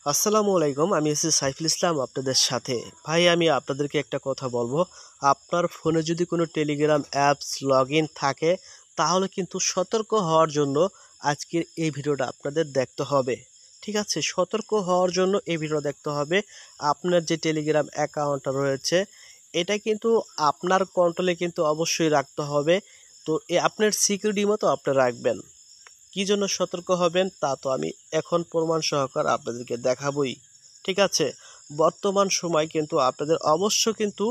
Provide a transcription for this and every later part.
আসসালামু আলাইকুম। আমি আছি সাইফুল ইসলাম আপনাদের সাথে। ভাই আমি আপনাদেরকে একটা কথা বলবো। আপনার ফোনে যদি কোনো টেলিগ্রাম অ্যাপস লগইন থাকে তাহলে কিন্তু সতর্ক হওয়ার জন্য আজকের এই ভিডিওটা আপনাদের দেখতে হবে। ঠিক আছে? সতর্ক হওয়ার জন্য এই ভিডিও দেখতে হবে। আপনার যে টেলিগ্রাম অ্যাকাউন্টটা রয়েছে এটা কিন্তু আপনার কন্ট্রোলে কিন্তু অবশ্যই রাখতে হবে। তো আপনার সিকিউরিটি মতো আপনি রাখবেন। কি জন্য সতর্ক হবেন তা তো আমি এখন প্রমাণ সহকারে আপনাদেরকে দেখাবই। ঠিক আছে? বর্তমান সময় কিন্তু আপনাদের অবশ্য কিন্তু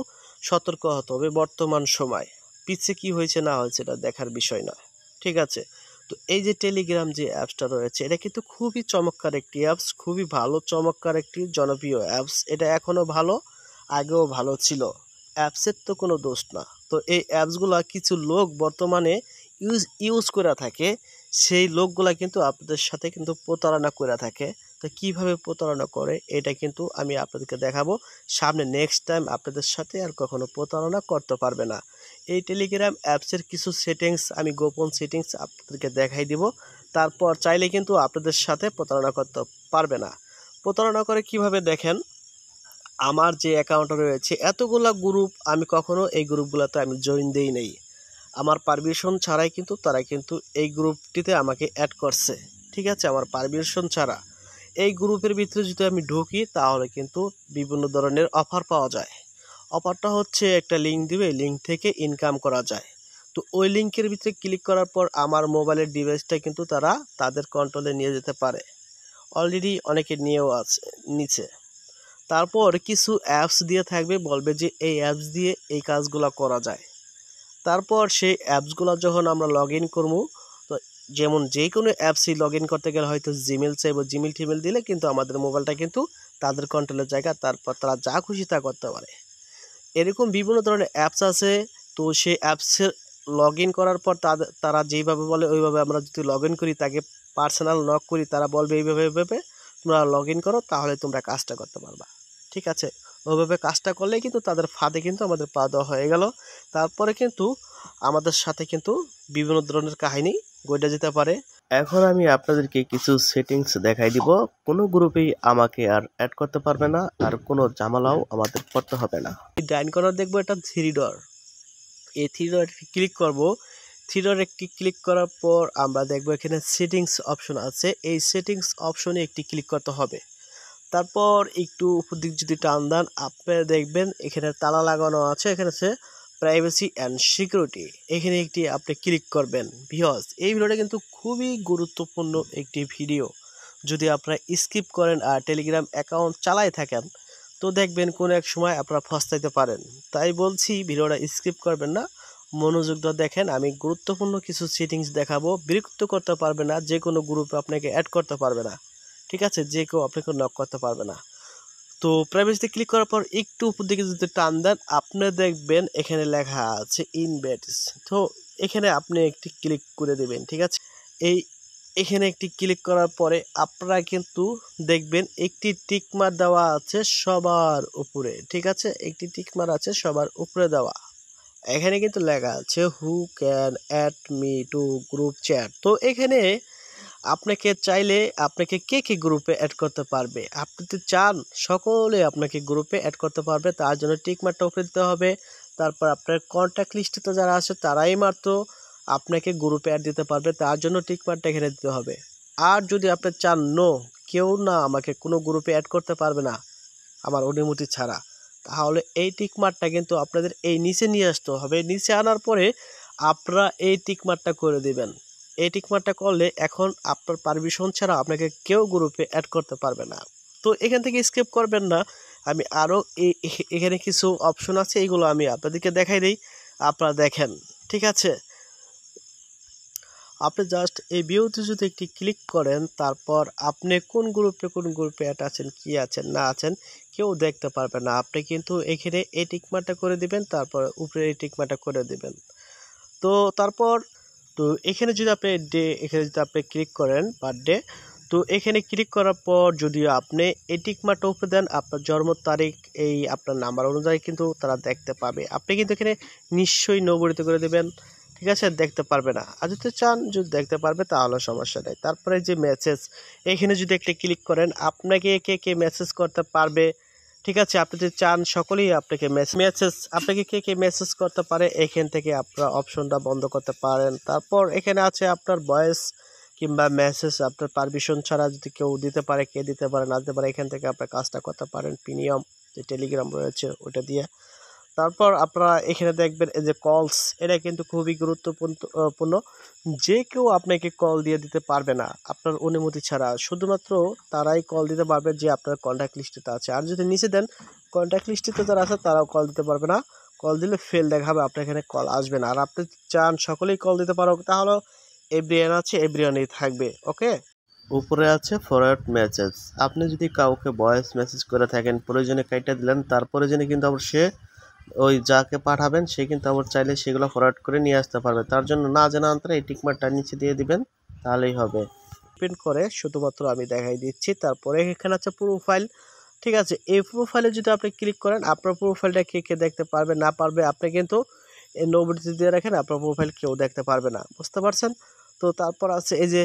সতর্ক হতে হবে বর্তমান সময়। পিছে কি হয়েছে না হয়েছে এটা দেখার বিষয় না। ঠিক আছে? তো এই যে টেলিগ্রাম যে অ্যাপসটা রয়েছে এটা কিন্তু খুবই চমৎকার একটি অ্যাপস, খুবই ভালো চমৎকার একটি জনপ্রিয় অ্যাপস। এটা এখনো ভালো, আগেও ভালো ছিল। অ্যাপসের তো কোনো দোষ না। তো এই অ্যাপসগুলা কিছু লোক বর্তমানে ইউজ করে থাকে। সেই লোকগুলা কিন্তু আপনাদের সাথে কিন্তু প্রতারণা করে থাকে। তো কিভাবে প্রতারণা করে এটা কিন্তু আমি আপনাদেরকে দেখাবো। সামনে নেক্সট টাইম আপনাদের সাথে আর কখনো প্রতারণা করতে পারবে না। এই টেলিগ্রাম অ্যাপসের কিছু সেটিংস আমি গোপন সেটিংস আপনাদেরকে দেখাই দিব। তারপর চাইলে কিন্তু আপনাদের সাথে প্রতারণা করতে পারবে না। প্রতারণা করে কিভাবে দেখেন, আমার যে অ্যাকাউন্টটা রয়েছে এতগুলা গ্রুপ আমি কখনো এই গ্রুপগুলোতে আমি জয়েন দেই নাই। আমার পারমিশন ছাড়াই কিন্তু তারা কিন্তু এই গ্রুপটিতে আমাকে অ্যাড করছে। ঠিক আছে? আমার পারমিশন ছাড়া এই গ্রুপের ভিতরে যদি আমি ঢুকি তাহলে কিন্তু বিভিন্ন ধরনের অফার পাওয়া যায়। অফারটা হচ্ছে একটা লিঙ্ক দিবে, লিঙ্ক থেকে ইনকাম করা যায়। তো ওই লিঙ্কের ভিতরে ক্লিক করার পর আমার মোবাইলের ডিভাইসটা কিন্তু তারা তাদের কন্ট্রোলে নিয়ে যেতে পারে। অলরেডি অনেকে নিয়েও আছে, নিচে। তারপর কিছু অ্যাপস দিয়ে থাকবে, বলবে যে এই অ্যাপস দিয়ে এই কাজগুলো করা যায়। তারপর সেই অ্যাপসগুলো যখন আমরা লগ ইন করবো, তো যেমন যে কোনো অ্যাপসই লগ ইন করতে গেলে হয়তো জিমেল চাইবো, জিমেল টিমেল দিলে কিন্তু আমাদের মোবাইলটা কিন্তু তাদের কন্ট্রোলের জায়গা, তারপর তারা যা খুশি তা করতে পারে। এরকম বিভিন্ন ধরনের অ্যাপস আছে। তো সেই অ্যাপসের লগ ইন করার পর তারা যেইভাবে বলে ওইভাবে আমরা যদি লগ ইন করি, তাকে পার্সোনাল নক করি, তারা বলবে এইভাবে এইভাবে তোমরা লগ ইন করো তাহলে তোমরা কাজটা করতে পারবা। ঠিক আছে? ওইভাবে কাজটা করলেই কিন্তু তাদের ফাঁদে কিন্তু আমাদের পা দেওয়া হয়ে গেল। তারপরে কিন্তু আমাদের সাথে কিন্তু বিভিন্ন ধরনের কাহিনী ঘটে যেতে পারে। এখন আমি আপনাদেরকে কিছু সেটিংস দেখাই দিব। কোনো গ্রুপেই আমাকে আর অ্যাড করতে পারবে না, আর কোনো ঝামেলাও আমাদের করতে হবে না। ডাইন কর্নার দেখবো এটা থ্রি ডট। এই থ্রি ডট ক্লিক করব। থ্রি ডট একটি ক্লিক করার পর আমরা দেখবো এখানে সেটিংস অপশন আছে। এই সেটিংস অপশনে একটি ক্লিক করতে হবে। তারপর একটু উপর দিক যদি টান দেন আপনারা দেখবেন এখানে তালা লাগানো আছে, এখানে আছে প্রাইভেসি অ্যান্ড সিকিউরিটি। এখানে একটি আপনি ক্লিক করবেন। ভিউয়ার্স, এই ভিডিওটা কিন্তু খুবই গুরুত্বপূর্ণ একটি ভিডিও। যদি আপনারা স্কিপ করেন আর টেলিগ্রাম অ্যাকাউন্ট চালায় থাকেন তো দেখবেন কোনো এক সময় আপনারা ফস্তাইতে পারেন। তাই বলছি ভিডিওটা স্কিপ করবেন না, মনোযোগ দিয়ে দেখেন। আমি গুরুত্বপূর্ণ কিছু সেটিংস দেখাবো। বিরক্ত করতে পারবে না, যে কোনো গ্রুপে আপনাকে অ্যাড করতে পারবে না। ঠিক আছে? যে কেউ আপনাকে নক করতে পারবে না। তো প্রাইভেসিতে ক্লিক করার পর একটু উপর দিকে যদি টান দেন আপনি দেখবেন এখানে লেখা আছে ইনভাইটস। তো এখানে আপনি একটি ক্লিক করে দেবেন। ঠিক আছে? এখানে একটি ক্লিক করার পরে আপনারা কিন্তু দেখবেন একটি টিকমার দেওয়া আছে সবার উপরে। ঠিক আছে? একটি টিকমার আছে সবার উপরে দেওয়া। এখানে কিন্তু লেখা আছে who can add me to group chat. তো এখানে আপনাকে চাইলে আপনাকে কে কে গ্রুপে অ্যাড করতে পারবে, আপনি তো চান সকলে আপনাকে গ্রুপে অ্যাড করতে পারবে, তার জন্য টিক মার্কটা উপরে দিতে হবে। তারপর আপনার কন্ট্যাক্ট লিস্টে তো যারা আছে তারাই মাত্র আপনাকে গ্রুপে অ্যাড দিতে পারবে, তার জন্য টিক মার্কটা এখানে দিতে হবে। আর যদি আপনি চান নো, কেউ না আমাকে কোনো গ্রুপে অ্যাড করতে পারবে না আমার অনুমতি ছাড়া, তাহলে এই টিক মার্কটা কিন্তু আপনাদের এই নিচে নিয়ে আসতে হবে। নিচে আনার পরে আপনারা এই টিক মার্কটা করে দিবেন। এই টিক মার্কটা করলে এখন আপনার পারমিশন ছাড়া আপনাকে কেউ গ্রুপে অ্যাড করতে পারবে না। তো এখান থেকে স্কিপ করবেন না। আমি আরও এখানে কিছু অপশন আছে, এইগুলো আমি আপনাদেরকে দেখাই দিই, আপনারা দেখেন। ঠিক আছে? আপনি জাস্ট এই ভিউতে যদি একটি ক্লিক করেন তারপর আপনি কোন গ্রুপে অ্যাড আছেন, কি আছেন না আছেন কেউ দেখতে পারবে না। আপনি কিন্তু এখানে এই টিকমার্কটা করে দিবেন, তারপর উপরে এই টিকমার্কটা করে দিবেন। তো তারপর তো এখানে যদি আপনি ক্লিক করেন পার ডে, তো এখানে ক্লিক করার পর যদি আপনি এই টিকমার্কটা উপরে দেন আপনার জন্ম তারিখ এই আপনার নাম্বার অনুযায়ী কিন্তু তারা দেখতে পাবে। আপনি কিন্তু এখানে নিশ্চয়ই নবরিত করে দেবেন। ঠিক ঠিক আছে, দেখতে পারবে না। আর যদি চান যদি দেখতে পারবে তাহলে সমস্যা নেই। তারপরে যে মেসেজ, এখানে যদি একটা ক্লিক করেন আপনাকে কে কে মেসেজ করতে পারবে, ঠিক আছে, আপনি যদি চান সকলেই আপনাকে মেসেজ আপনাকে কে কে মেসেজ করতে পারে এখান থেকে আপনার অপশনটা বন্ধ করতে পারেন। তারপর এখানে আছে আপনার ভয়েস কিংবা মেসেজ আপনার পারমিশন ছাড়া যদি কেউ দিতে পারে, কে দিতে পারে না দিতে পারে, এখান থেকে আপনার কাজটা করতে পারেন প্রিমিয়াম যে টেলিগ্রাম রয়েছে ওটা দিয়ে। তারপর আপনারা এখানে দেখবেন এই যে কলস, এটা কিন্তু খুবই গুরুত্বপূর্ণ। যে কেউ আপনাকে কল দিয়ে দিতে পারবে না আপনার অনুমতি ছাড়া, শুধুমাত্র তারাই কল দিতে পারবে যে আপনার কন্ট্যাক্ট লিস্টেতে আছে। আর যদি নিচে দেন কন্ট্যাক্ট লিস্টেতে যারা আছে তারাও কল দিতে পারবে না, কল দিলে ফেল দেখাবে, আপনার এখানে কল আসবে না। আর আপনি চান সকলেই কল দিতে পারো, তাহলে এভরিওয়ান আছে এভরিওয়ানই থাকবে। ওকে, উপরে আছে ফরওয়ার্ড মেসেজ। আপনি যদি কাউকে ভয়েস মেসেজ করে থাকেন, প্রয়োজনে কাইটা দিলেন, তার প্রয়োজনে কিন্তু আবার সে ওই যাকে পাঠাবেন সে কিন্তু আবার চাইলে সেগুলো ফরওয়ার্ড করে নিয়ে আসতে পারবে। তার জন্য না জানা অন্তরে এই টিকমার্কটা নিচে দিয়ে দিবেন, তাহলেই হবে। ওপেন করে শুধুমাত্র আমি দেখাই দিচ্ছি। তারপরে এখানে আছে প্রোফাইল, ঠিক আছে, এই প্রোফাইলে যদি আপনি ক্লিক করেন আপনার প্রোফাইলটা কে কে দেখতে পারবে না পারবে আপনি কিন্তু এই নোটিস দিয়ে রাখেন, আপনার প্রোফাইল কেউ দেখতে পারবে না, বুঝতে পারছেন? তো তারপর আছে এই যে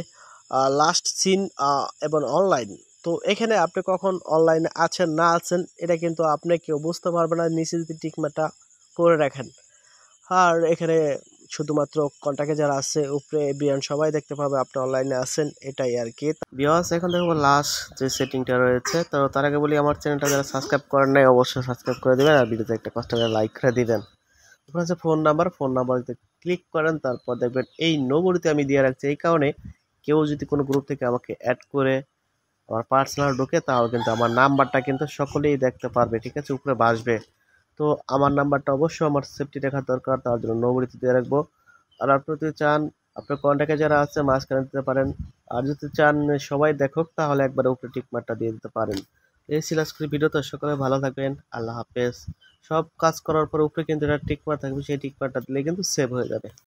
লাস্ট সিন এবং অনলাইন। তো এখানে আপনি কখন অনলাইনে আছেন না আছেন এটা কিন্তু আপনি কেউ বুঝতে পারবে না, নিচে যদি টিকমার্কটা করে রাখেন। আর এখানে শুধুমাত্র কন্টাক্টে যারা আছে উপরে বিয়ান সবাই দেখতে পাবে আপনি অনলাইনে আছেন, এটাই আর কি। বিয়াস এখন দেখবো লাস্ট যে সেটিংটা রয়েছে। তো তার আগে বলি আমার চ্যানেলটা যারা সাবস্ক্রাইব করেন নাই অবশ্যই সাবস্ক্রাইব করে দেবেন, আর ভিডিওতে একটা কষ্ট করে লাইক করে দিবেন। তারপর আছে ফোন নাম্বারতে ক্লিক করেন, তারপর দেখবেন এই নম্বরটি আমি দিয়ে রাখছি এই কারণে কেউ যদি কোনো গ্রুপ থেকে আমাকে অ্যাড করে আমার পার্সোনাল ঢুকে তাহলে কিন্তু আমার নাম্বারটা কিন্তু সকলেই দেখতে পারবে, ঠিক আছে, উপরে ভাসবে। তো আমার নাম্বারটা অবশ্যই আমার সেফটি রাখার দরকার, তার জন্য নম্বরটি দিয়ে রাখবো। আর আপনি যদি চান আপনার কন্ট্যাক্টে যারা আছে মাঝখানে দিতে পারেন, আর যদি চান সবাই দেখুক তাহলে একবার উপরে টিকমার্কটা দিয়ে দিতে পারেন। এই ছিল আজকের ভিডিও। তো সকলে ভালো থাকবেন, আল্লাহ হাফেজ। সব কাজ করার পর উপরে কিন্তু একটা টিকমার্ক থাকবে, সেই টিকমার্কটা দিলে কিন্তু সেভ হয়ে যাবে।